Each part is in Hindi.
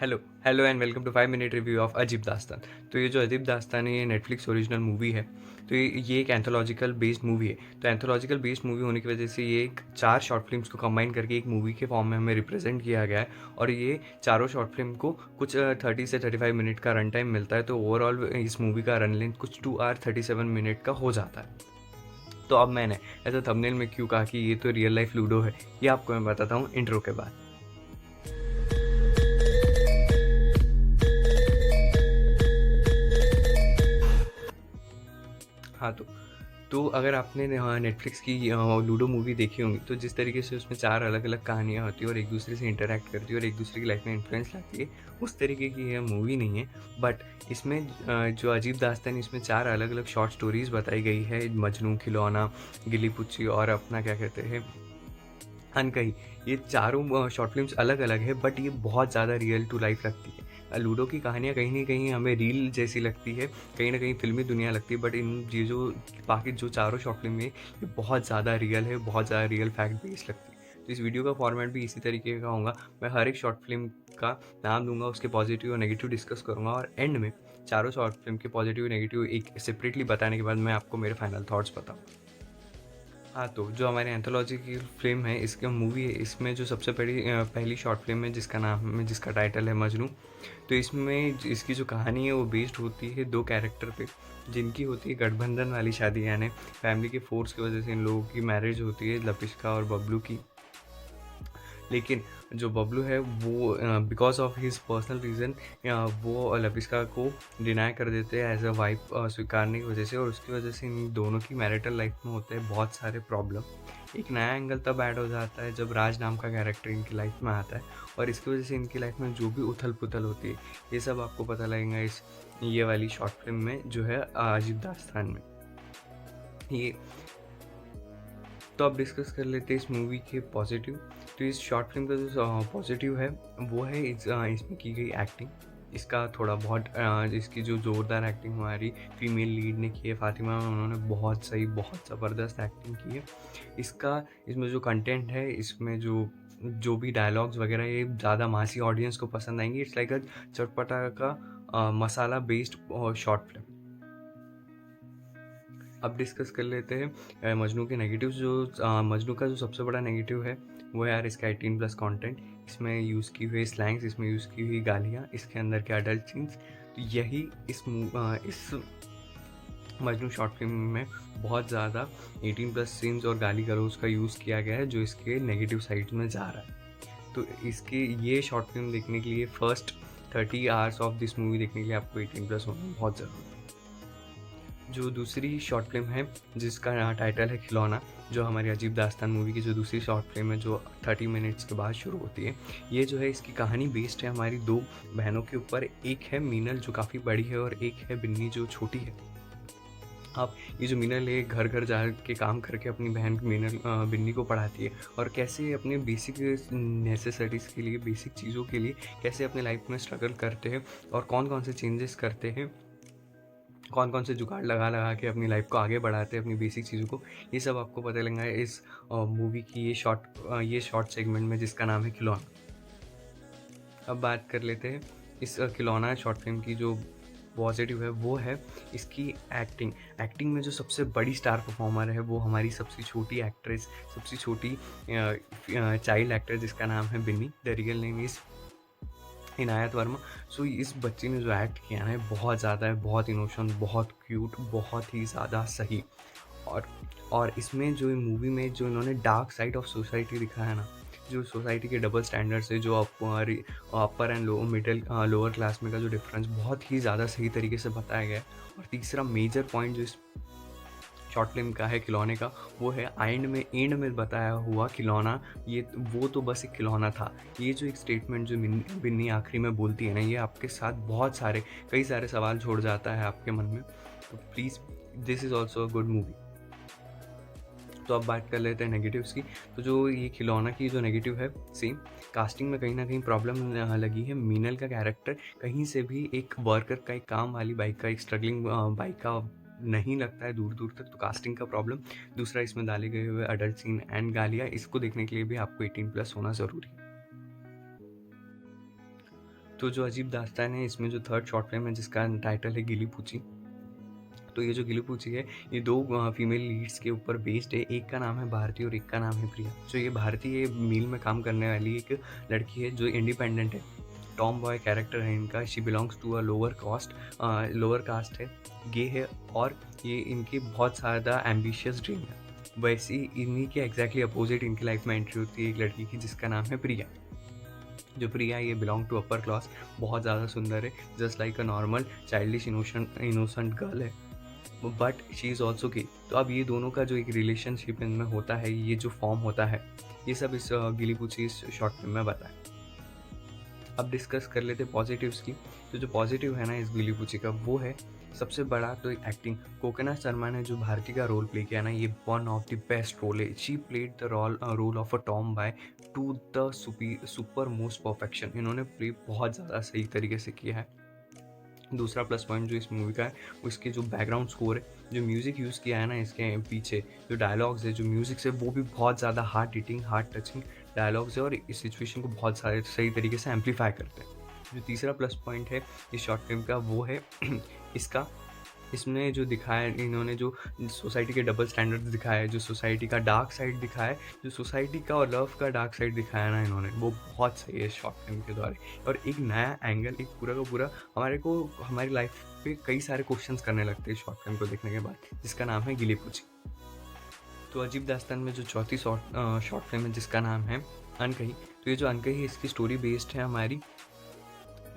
Hello hello and welcome to 5 minute review of Ajeeb Daastaan. तो ये जो अजीब दास्तान है ये नेटफ्लिक्स ओरिजिनल मूवी है। तो ये एक एंथोलॉजिकल बेस्ड मूवी है। तो एंथोलॉजिकल बेस्ड मूवी होने की वजह से ये एक 4 शॉर्ट फिल्म्स को कंबाइन करके एक मूवी के फॉर्म में हमें रिप्रेजेंट किया गया है। और ये चारों शॉर्ट फिल्म को कुछ 30 से 35 मिनट का रन टाइम मिलता है। तो ओवरऑल इस मूवी का रन लेंथ कुछ 2 आवर 37 मिनट का हो जाता है। तो अब मैंने ऐसा थंबनेल में क्यों कहा कि ये तो रियल लाइफ लूडो है, ये आपको मैं बताता हूँ इंट्रो के बाद। हाँ, तो अगर आपने नेटफ्लिक्स की लूडो मूवी देखी होंगी, तो जिस तरीके से उसमें 4 अलग-अलग कहानियाँ होती हैं और एक दूसरे से इंटरैक्ट करती है और एक दूसरे की लाइफ में इन्फ्लुएंस लाती है, उस तरीके की यह मूवी नहीं है। बट इसमें जो अजीब दास्तान, इसमें 4 अलग-अलग शॉर्ट स्टोरीज़ बताई गई है। मजनू, खिलौना, गिली-पुच्ची और अपना क्या कहते हैं, अनकही। ये चारों शॉर्ट फिल्म्स अलग-अलग है, बट ये बहुत ज़्यादा रियल टू लाइफ लगती है। लूडो की कहानियाँ कहीं न कहीं हमें रील जैसी लगती है, कहीं न कहीं फ़िल्मी दुनिया लगती है, बट इन चीज़ों बाकी जो चारों शॉर्ट फ़िल्म है, ये बहुत ज़्यादा रियल है, बहुत ज़्यादा रियल फैक्ट बेस्ड लगती है। तो इस वीडियो का फॉर्मेट भी इसी तरीके का होगा। मैं हर एक शॉर्ट फ़िल्म का नाम दूँगा, उसके पॉज़िटिव और नेगेटिव डिस्कस करूँगा और एंड में चारों शॉर्ट फ़िल्म के पॉज़िटिव, नेगेटिव एक सेपरेटली बताने के बाद मैं आपको मेरे फाइनल थॉट्स बताऊँगा। हाँ, तो जो हमारी एंथोलॉजी की फ़िल्म है, इसकी मूवी है, इसमें जो सबसे पहली शॉर्ट फ़िल्म है जिसका टाइटल है मजनू। तो इसमें इसकी जो कहानी है वो बेस्ड होती है 2 कैरेक्टर पे, जिनकी होती है गठबंधन वाली शादी, यानी फैमिली के फ़ोर्स की वजह से इन लोगों की मैरिज होती है, लपिश्का और बबलू की। लेकिन जो बबलू है वो because of his personal reason वो लपिस्का को डिनाई कर देते हैं एज़ अ वाइफ़ स्वीकारने की वजह से, और उसकी वजह से इन दोनों की मैरिटल लाइफ़ में होते हैं बहुत सारे प्रॉब्लम। एक नया एंगल तब ऐड हो जाता है जब राज नाम का कैरेक्टर इनकी लाइफ़ में आता है, और इसकी वजह से इनकी लाइफ़ में जो भी उथल-पुथल होती है, ये सब आपको पता लगेगा इस ये वाली शॉर्ट फ़िल्म में जो है अजीब दास्तान में। ये तो अब डिस्कस कर लेते हैं इस मूवी के पॉजिटिव। तो इस शॉर्ट फिल्म का जो पॉजिटिव है वो है इसमें की गई एक्टिंग। इसका थोड़ा बहुत इसकी जो ज़ोरदार एक्टिंग हमारी फीमेल लीड ने की है, फातिमा में, उन्होंने बहुत सही, बहुत ज़बरदस्त एक्टिंग की है। इसमें जो कंटेंट है, इसमें जो जो भी डायलॉग्स वगैरह, ये ज़्यादा मासी ऑडियंस को पसंद आएंगे। इट्स लाइक अ चटपटा का मसाला बेस्ड शॉर्ट फिल्म। अब डिस्कस कर लेते हैं मजनू के नेगेटिव्स। मजनू का जो सबसे बड़ा नेगेटिव है वो है यार इसका 18+ कंटेंट। इसमें यूज़ की हुई स्लैंग्स, इसमें यूज़ की हुई गालियाँ, इसके अंदर के अडल्ट सीन्स, तो यही इस मजनू शॉर्ट फिल्म में बहुत ज़्यादा 18+ सीन्स और गाली गलौज का यूज़ किया गया है, जो इसके नेगेटिव साइड में जा रहा है। तो इसके ये शॉर्ट फिल्म देखने के लिए first 30 hours of this movie देखने के लिए आपको 18+ होना बहुत ज़रूरी है। जो दूसरी शॉर्ट फ़िल्म है जिसका टाइटल है खिलौना, जो हमारी अजीब दास्तान मूवी की जो दूसरी शॉर्ट फ़िल्म है, जो 30 मिनट्स के बाद शुरू होती है। ये जो है, इसकी कहानी बेस्ड है हमारी 2 बहनों के ऊपर। एक है मीनल जो काफ़ी बड़ी है और एक है बिन्नी जो छोटी है। अब ये जो मीनल है, घर-घर जा के काम करके अपनी बहन बिन्नी को पढ़ाती है, और कैसे अपने बेसिक नेसेसिटीज़ के लिए, बेसिक चीज़ों के लिए कैसे अपने लाइफ़ में स्ट्रगल करते हैं और कौन-कौन से चेंजेस करते हैं, कौन-कौन से जुगाड़ लगा-लगा के अपनी लाइफ़ को आगे बढ़ाते हैं, अपनी बेसिक चीज़ों को। ये सब आपको पता लगेगा इस मूवी की ये शॉर्ट सेगमेंट में, जिसका नाम है खिलौना। अब बात कर लेते हैं इस खिलौना शॉर्ट फ़िल्म की। जो पॉज़िटिव है वो है इसकी एक्टिंग। एक्टिंग में जो सबसे बड़ी स्टार परफ़ॉर्मर है वो हमारी सबसे छोटी एक्ट्रेस, सबसे छोटी चाइल्ड एक्टर, जिसका नाम है Binni. The real name is Inayat Verma. So इस बच्ची ने जो एक्ट किया है बहुत ज़्यादा है, बहुत इमोशन, बहुत क्यूट, बहुत ही ज़्यादा सही। और इसमें जो मूवी में जो इन्होंने डार्क साइड ऑफ सोसाइटी दिखाया है ना, जो सोसाइटी के डबल स्टैंडर्ड्स है, जो अपर एंड लोअर क्लास में का जो डिफरेंस बहुत ही ज़्यादा सही तरीके से बताया गया है। और तीसरा मेजर पॉइंट जो इस शॉर्ट फिल्म का है खिलौने का, वो है एंड में बताया हुआ खिलौना। ये वो तो बस एक खिलौना था। ये जो एक स्टेटमेंट जो बिन्नी आखिरी में बोलती है ना, ये आपके साथ कई सारे सवाल छोड़ जाता है आपके मन में। तो please, this is also a good movie. तो अब बात कर लेते हैं नेगेटिव्स की। तो जो ये खिलौना की जो नेगेटिव है, सेम कास्टिंग में कहीं न कहीं प्रॉब्लम लगी है। मीनल का कैरेक्टर कहीं से भी एक वर्कर का, एक काम वाली बाइक का, एक स्ट्रगलिंग बाइक का नहीं लगता है दूर-दूर तक, तो कास्टिंग का प्रॉब्लम। दूसरा, इसमें डाले गए हुए अडल्ट सीन एंड गालियाँ, इसको देखने के लिए भी आपको 18+ होना ज़रूरी है। तो जो अजीब दास्तान है, इसमें जो थर्ड शॉर्ट फिल्म है जिसका टाइटल है गिली पूची। तो ये जो गिली पूची है, ये दो फीमेल लीड्स के ऊपर बेस्ड है। एक का नाम है भारती और एक का नाम है प्रिया। जो ये भारती ये मिल में काम करने वाली एक लड़की है जो इंडिपेंडेंट है, टॉम बॉय कैरेक्टर है इनका। She belongs to a lower caste है, गे है, और ये इनकी बहुत ज़्यादा एम्बिशियस ड्रीम है। वैसे ही इन्हीं के एग्जैक्टली अपोजिट इनकी लाइफ में एंट्री होती है एक लड़की की जिसका नाम है प्रिया। जो प्रिया ये बिलोंग टू अपर क्लास, बहुत ज़्यादा सुंदर है, just like a normal childish innocent girl है, बट शी इज़ ऑल्सो गे। तो अब ये दोनों का जो एक रिलेशनशिप इनमें होता है, ये जो फॉर्म होता है, ये सब इस गिली पूची इस शॉर्ट फिल्म में बताया। अब डिस्कस कर लेते पॉजिटिव्स की। तो जो पॉजिटिव है ना इस गिली पूची का, वो है सबसे बड़ा तो एक्टिंग। कोकोनट शर्मा ने जो भारती का रोल प्ले किया ना, ये one of the best role है। She played the role of a tomboy to the super most perfection. इन्होंने प्ले बहुत ज़्यादा सही तरीके से किया है। दूसरा प्लस पॉइंट जो इस मूवी का है, वो इसके जो बैकग्राउंड स्कोर है, जो म्यूज़िक यूज़ किया है ना इसके पीछे, जो डायलॉग्स है, जो म्यूज़िक से, वो भी बहुत ज़्यादा heart hitting, heart touching dialogues है और इस सिचुएशन को बहुत सारे सही तरीके से एम्पलीफाई करते हैं। जो तीसरा प्लस पॉइंट है इस शॉर्ट फिल्म का, वो है इसका, इसमें जो दिखाया है इन्होंने, जो सोसाइटी के डबल स्टैंडर्ड्स दिखाया है, जो सोसाइटी का डार्क साइड दिखाया है, जो सोसाइटी का और लव का डार्क साइड दिखाया है ना इन्होंने, वो बहुत सही है शॉर्ट फिल्म के द्वारा। और एक नया एंगल, एक पूरा का पूरा हमारी लाइफ पे कई सारे क्वेश्चंस करने लगते हैं शॉर्ट फिल्म को देखने के बाद, जिसका नाम है गिली पूची। तो अजीब दास्तान में जो चौथी शॉर्ट फिल्म है जिसका नाम है अनकही। तो ये जो अनकही है, इसकी स्टोरी बेस्ड है हमारी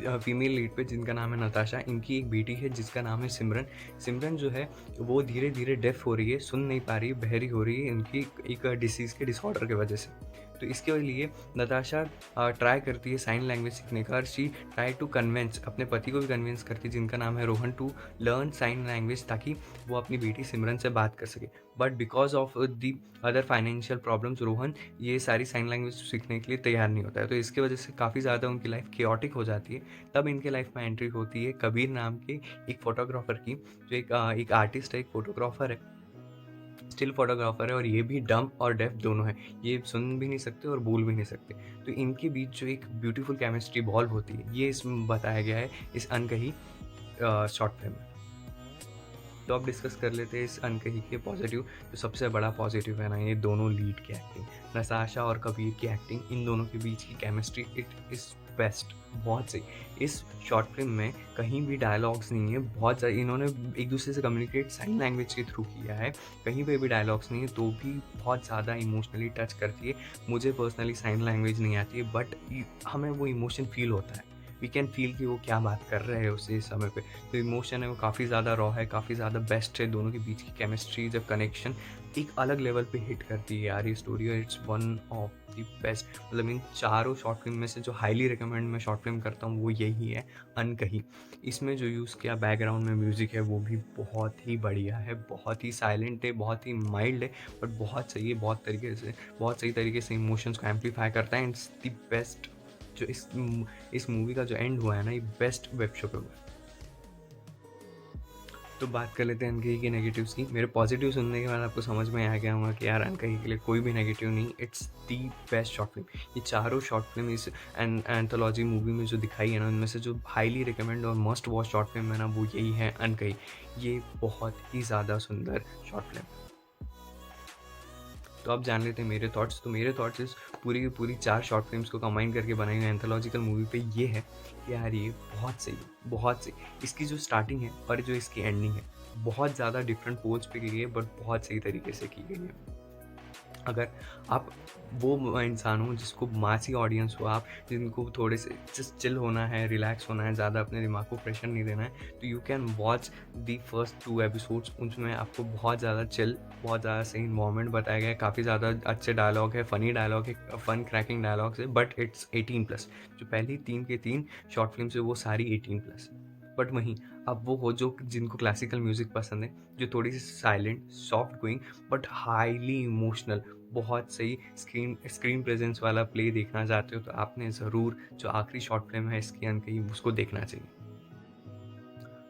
फीमेल लीड पे, जिनका नाम है नताशा। इनकी एक बेटी है जिसका नाम है सिमरन। सिमरन जो है वो धीरे धीरे डेफ हो रही है, सुन नहीं पा रही है, बहरी हो रही है, इनकी एक डिसीज़ के डिसऑर्डर की वजह से। तो इसके लिए नताशा ट्राई करती है साइन लैंग्वेज सीखने का, और शी ट्राई टू कन्विंस, अपने पति को भी कन्विंस करती है जिनका नाम है Rohan, to learn sign language, ताकि वो अपनी बेटी सिमरन से बात कर सके। But because of the other financial problems, Rohan ये सारी साइन लैंग्वेज सीखने के लिए तैयार नहीं होता है। तो इसकी वजह से काफ़ी ज़्यादा उनकी लाइफ केओटिक हो जाती है। तब इनके लाइफ में एंट्री होती है कबीर नाम के एक फोटोग्राफर की, जो एक आर्टिस्ट है, एक फोटोग्राफर है, स्टिल फोटोग्राफर है, और ये भी डम और डेफ दोनों है। ये सुन भी नहीं सकते और बोल भी नहीं सकते। तो इनके बीच जो एक ब्यूटीफुल केमिस्ट्री इवॉल्व होती है, ये इसमें बताया गया है इस अनकही शॉर्ट फिल्म में। तो अब डिस्कस कर लेते हैं इस अनकही के पॉजिटिव। जो सबसे बड़ा पॉजिटिव है ना, ये दोनों लीड की एक्टिंग, नताशा और कबीर की एक्टिंग, इन दोनों के बीच की केमिस्ट्री, इट इज़ बेस्ट, बहुत सही। इस शॉर्ट फिल्म में कहीं भी डायलॉग्स नहीं है, बहुत ज़्यादा इन्होंने एक दूसरे से कम्युनिकेट साइन लैंग्वेज के थ्रू किया है। कहीं पे भी डायलॉग्स नहीं है, तो भी बहुत ज़्यादा इमोशनली टच करती है। मुझे पर्सनली साइन लैंग्वेज नहीं आती है, बट हमें वो इमोशन फील होता है। वी कैन फील कि वो क्या बात कर रहे हैं उसी समय पे। तो इमोशन है वो काफ़ी ज़्यादा रॉ है, काफ़ी ज़्यादा बेस्ट है। दोनों के बीच की केमिस्ट्री, जब कनेक्शन एक अलग लेवल पे हिट करती है यार, ये स्टोरी, और it's one of the best. मतलब इन चारों शॉर्ट फिल्म में से जो हाईली रिकमेंड मैं शॉर्ट फिल्म करता हूँ, वो यही है अनकही। इसमें जो यूज़ किया बैकग्राउंड में म्यूज़िक है, वो भी बहुत ही बढ़िया है, बहुत ही साइलेंट है, बहुत ही माइल्ड है, बट बहुत सही है, बहुत सही तरीके से इमोशंस को एम्पलीफाई करता है। It's the best. जो इस मूवी का जो एंड हुआ है ना, ये बेस्ट वेब शो पे हुआ है। तो बात कर लेते हैं अनकही के नेगेटिव्स की। मेरे पॉजिटिव सुनने के बाद आपको समझ में आ गया होगा कि यार अनकही के लिए कोई भी नेगेटिव नहीं, it's the best short film. ये चारों शॉर्ट फिल्म इस एंथोलॉजी मूवी में जो दिखाई है ना, उनमें से जो हाईली रिकमेंड और मस्ट वॉच शॉर्ट फिल्म है ना, वो यही है अनकही। ये बहुत ही ज़्यादा सुंदर शॉर्ट फिल्म। तो आप जान लेते हैं मेरे थॉट्स। तो मेरे थॉट्स इस पूरी की पूरी 4 शॉर्ट फिल्म्स को कंबाइन करके बनाई हुई एंथोलॉजिकल मूवी पे ये है कि यार ये बहुत सही है, बहुत सही। इसकी जो स्टार्टिंग है और जो इसकी एंडिंग है, बहुत ज़्यादा डिफरेंट पोज पे की गई है, बट बहुत सही तरीके से की गई है। अगर आप वो इंसान हो जिसको मासी ऑडियंस हो, आप जिनको थोड़े से जस्ट चिल होना है, रिलैक्स होना है, ज़्यादा अपने दिमाग को प्रेशर नहीं देना है, तो you can watch the first 2 episodes. उसमें आपको बहुत ज़्यादा चिल, बहुत ज़्यादा सही इन्वॉर्मेंट बताया गया है, काफ़ी ज़्यादा अच्छे डायलॉग है, फ़नी डायलॉग है, फन क्रैकिंग डायलॉग्स है, बट इट्स 18+। जो पहली 3 के 3 शॉर्ट फिल्म्स है, वो सारी 18+। बट वहीं अब वो हो जो जिनको क्लासिकल म्यूज़िक पसंद है, जो थोड़ी सी silent, soft going, but highly emotional, बहुत सही स्क्रीन प्रेजेंस वाला प्ले देखना चाहते हो, तो आपने ज़रूर जो आखिरी शॉर्ट फिल्म है इसकी अनकही, उसको देखना चाहिए।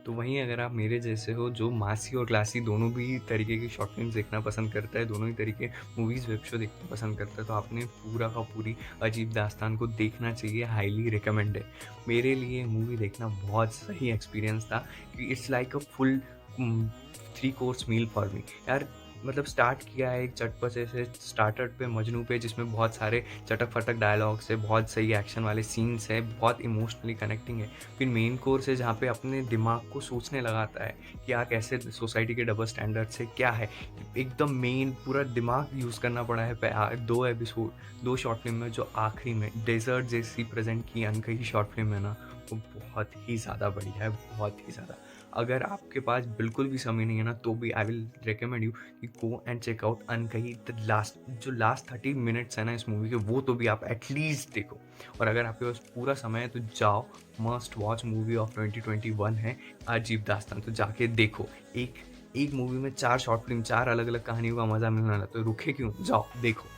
तो वहीं अगर आप मेरे जैसे हो जो मासी और क्लासी दोनों भी तरीके की शॉर्ट फिल्म्स देखना पसंद करता है, दोनों ही तरीके मूवीज़, वेब शो देखना पसंद करता है, तो आपने पूरा का पूरी अजीब दास्तान को देखना चाहिए, हाईली रिकमेंड है। मेरे लिए मूवी देखना बहुत सही एक्सपीरियंस था कि it's like a full 3 course meal for me. यार मतलब स्टार्ट किया है एक चटपटे से स्टार्टर पे मजनू पे, जिसमें बहुत सारे चटक-फटक डायलॉग्स है, बहुत सही एक्शन वाले सीन्स है, बहुत इमोशनली कनेक्टिंग है। फिर मेन कोर्स है जहाँ पे अपने दिमाग को सोचने लगाता है कि यार कैसे सोसाइटी के डबल स्टैंडर्ड्स है, क्या है? एकदम मेन पूरा दिमाग यूज़ करना पड़ा है 2 एपिसोड, 2 शॉर्ट फिल्म में जो आखिरी में डेज़र्ट जैसी प्रेज़ेंट की अनकही शॉर्ट फिल्म है ना, वो बहुत ही ज़्यादा बढ़िया है, बहुत ही ज़्यादा। अगर आपके पास बिल्कुल भी समय नहीं है ना, तो भी आई विल रिकमेंड यू कि go and check out Ankahi. The last जो लास्ट 30 मिनट्स है ना इस मूवी के, वो तो भी आप एटलीस्ट देखो। और अगर आपके पास पूरा समय है तो जाओ, मस्ट वॉच मूवी ऑफ 2021 है अजीब दास्तान, तो जाके देखो। एक एक मूवी में 4 शॉर्ट फिल्म, 4 अलग-अलग कहानियों का मज़ा मिलने वाला है, तो रुके क्यों? जाओ देखो।